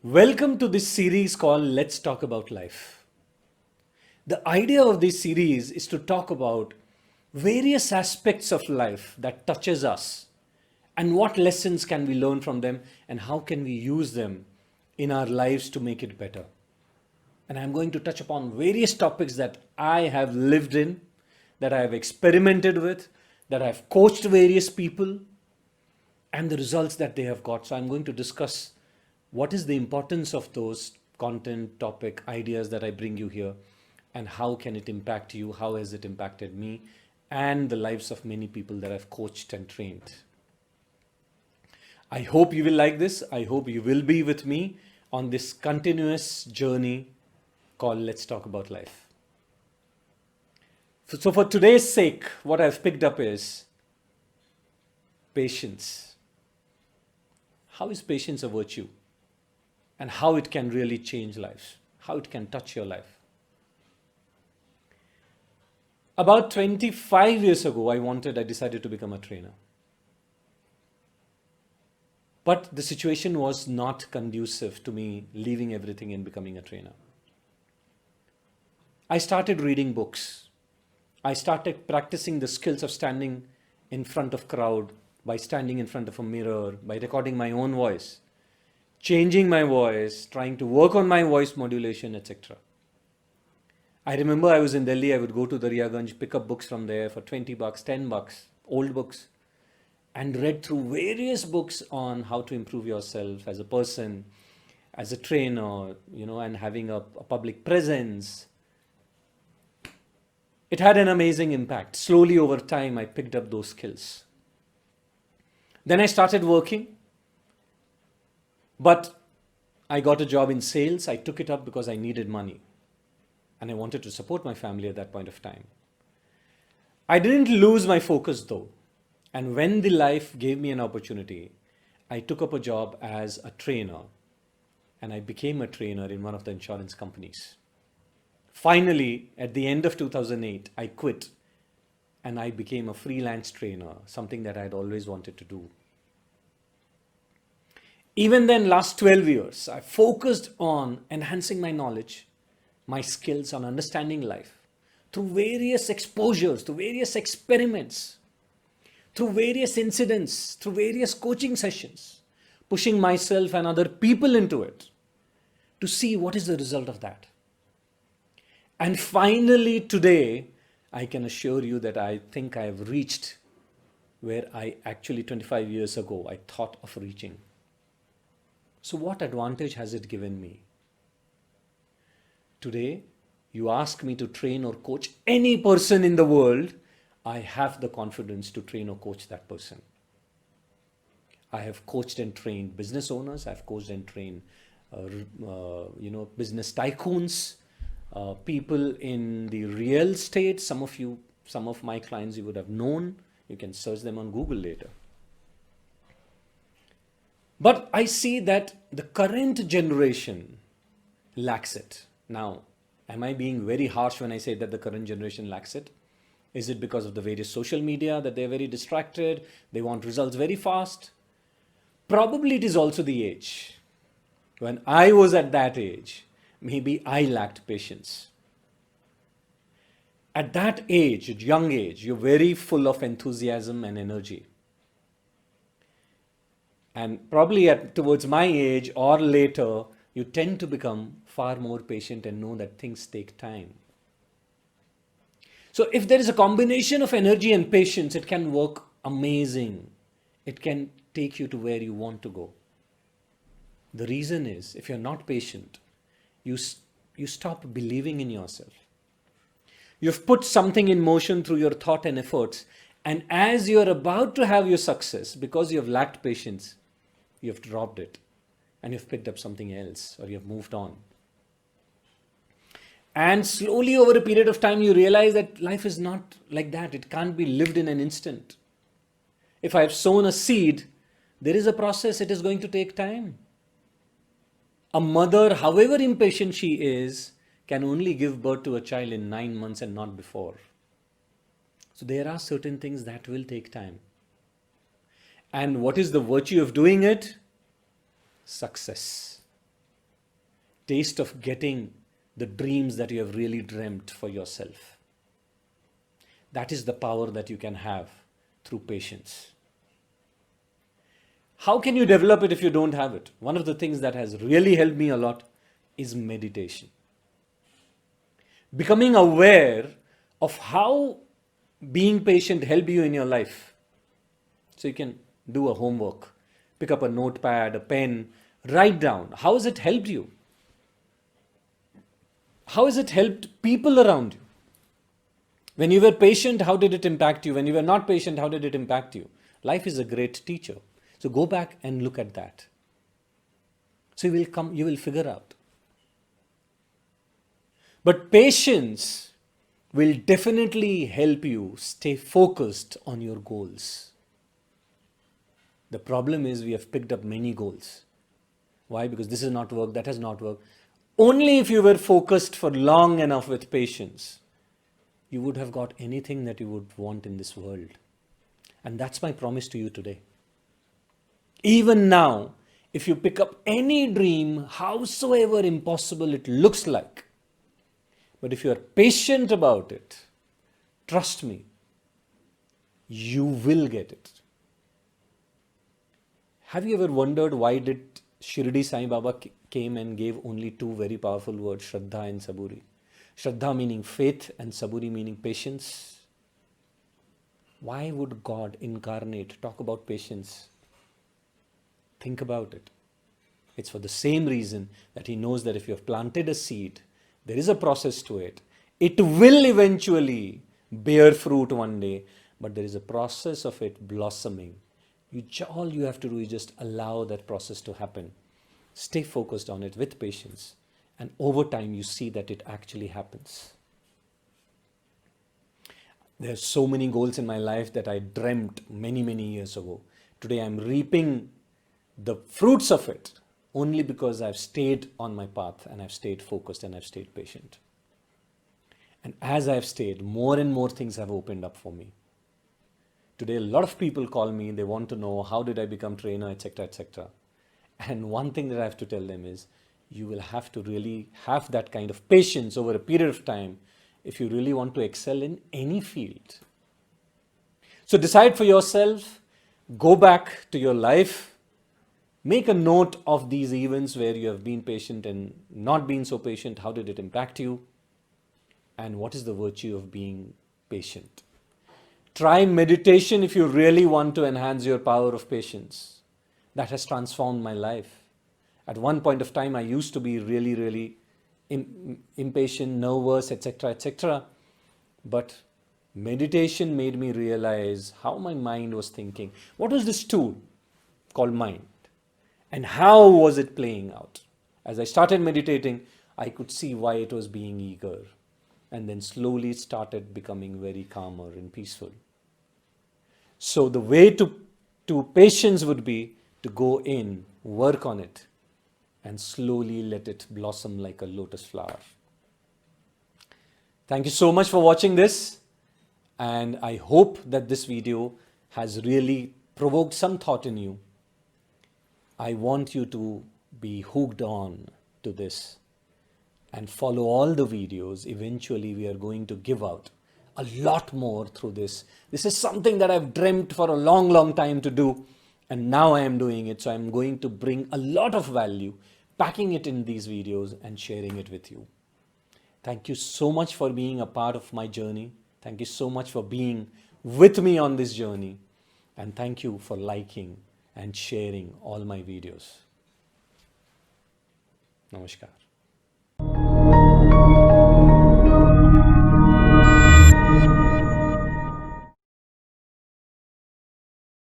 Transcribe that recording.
Welcome to this series called Let's Talk About Life. The idea of this series is to talk about various aspects of life that touches us and what lessons can we learn from them and how can we use them in our lives to make it better. And I'm going to touch upon various topics that I have lived in, that I have experimented with, that I've coached various people, and the results that they have got. So I'm going to discuss what is the importance of those content, topic, ideas that I bring you here, and how can it impact you, how has it impacted me, and the lives of many people that I've coached and trained. I hope you will like this. I hope you will be with me on this continuous journey called Let's Talk About Life. So for today's sake, what I've picked up is patience. How is patience a virtue? And how it can really change lives, how it can touch your life. About 25 years ago, I decided to become a trainer. But the situation was not conducive to me leaving everything and becoming a trainer. I started reading books. I started practicing the skills of standing in front of crowd, by standing in front of a mirror, by recording my own voice, changing my voice, trying to work on my voice modulation, etc. I remember I was in Delhi, I would go to Daryaganj, pick up books from there for 20 bucks, 10 bucks, old books, and read through various books on how to improve yourself as a person, as a trainer, and having a public presence. It had an amazing impact. Slowly over time, I picked up those skills. Then I started working. But I got a job in sales. I took it up because I needed money. And I wanted to support my family at that point of time. I didn't lose my focus though. And when the life gave me an opportunity, I took up a job as a trainer. And I became a trainer in one of the insurance companies. Finally, at the end of 2008, I quit. And I became a freelance trainer, something that I had always wanted to do. Even then, last 12 years, I focused on enhancing my knowledge, my skills on understanding life through various exposures, through various experiments, through various incidents, through various coaching sessions, pushing myself and other people into it to see what is the result of that. And finally, today, I can assure you that I think I have reached where I actually 25 years ago, I thought of reaching. So what advantage has it given me? Today, you ask me to train or coach any person in the world, I have the confidence to train or coach that person. I have coached and trained business owners. I've coached and trained, business tycoons, people in the real estate. Some of my clients you would have known. You can search them on Google later. But I see that the current generation lacks it. Now, am I being very harsh when I say that the current generation lacks it? Is it because of the various social media that they're very distracted? They want results very fast? Probably it is also the age. When I was at that age, maybe I lacked patience. At that age, at young age, you're very full of enthusiasm and energy. And probably towards my age or later, you tend to become far more patient and know that things take time. So if there is a combination of energy and patience, it can work amazing. It can take you to where you want to go. The reason is, if you're not patient, you stop believing in yourself. You've put something in motion through your thought and efforts, and as you're about to have your success, because you've lacked patience, you've dropped it and you've picked up something else or you've moved on. And slowly over a period of time, you realize that life is not like that. It can't be lived in an instant. If I've sown a seed, there is a process. It is going to take time. A mother, however impatient she is, can only give birth to a child in 9 months and not before. So there are certain things that will take time. And what is the virtue of doing it? Success. taste of getting the dreams that you have really dreamt for yourself. That is the power that you can have through patience. How can you develop it if you don't have it? One of the things that has really helped me a lot is meditation. Becoming aware of how being patient helped you in your life. So you can do a homework, pick up a notepad, a pen, write down. How has it helped you? How has it helped people around you? When you were patient, how did it impact you? When you were not patient, how did it impact you? Life is a great teacher. So go back and look at that. So you will figure out. But patience will definitely help you stay focused on your goals. The problem is we have picked up many goals. Why? Because this has not worked, that has not worked. Only if you were focused for long enough with patience, you would have got anything that you would want in this world. And that's my promise to you today. Even now, if you pick up any dream, howsoever impossible it looks like, but if you are patient about it, trust me, you will get it. Have you ever wondered why did Shirdi Sai Baba came and gave only two very powerful words, Shraddha and Saburi? Shraddha meaning faith and Saburi meaning patience. Why would God incarnate talk about patience? Think about it. It's for the same reason that he knows that if you have planted a seed, there is a process to it. It will eventually bear fruit one day, but there is a process of it blossoming. All you have to do is just allow that process to happen. Stay focused on it with patience, and over time you see that it actually happens. There are so many goals in my life that I dreamt many, many years ago. Today I'm reaping the fruits of it only because I've stayed on my path and I've stayed focused and I've stayed patient. And as I've stayed, more and more things have opened up for me. Today, a lot of people call me, they want to know how did I become trainer, etc., etc. And one thing that I have to tell them is, you will have to really have that kind of patience over a period of time if you really want to excel in any field. So decide for yourself, go back to your life, make a note of these events where you have been patient and not been so patient. How did it impact you? And what is the virtue of being patient? Try meditation if you really want to enhance your power of patience. That has transformed my life. At one point of time, I used to be really, really impatient, nervous, etc., etc. But meditation made me realize how my mind was thinking. What was this tool called mind? And how was it playing out? As I started meditating, I could see why it was being eager. And then slowly it started becoming very calmer and peaceful. So the way to patience would be to go in, work on it, and slowly let it blossom like a lotus flower. Thank you so much for watching this, and I hope that this video has really provoked some thought in you. I want you to be hooked on to this and follow all the videos. Eventually we are going to give out a lot more through this. This is something that I've dreamt for a long, long time to do, and now I am doing it. So I'm going to bring a lot of value, packing it in these videos and sharing it with you. Thank you so much for being a part of my journey. Thank you so much for being with me on this journey. And thank you for liking and sharing all my videos. Namaskar.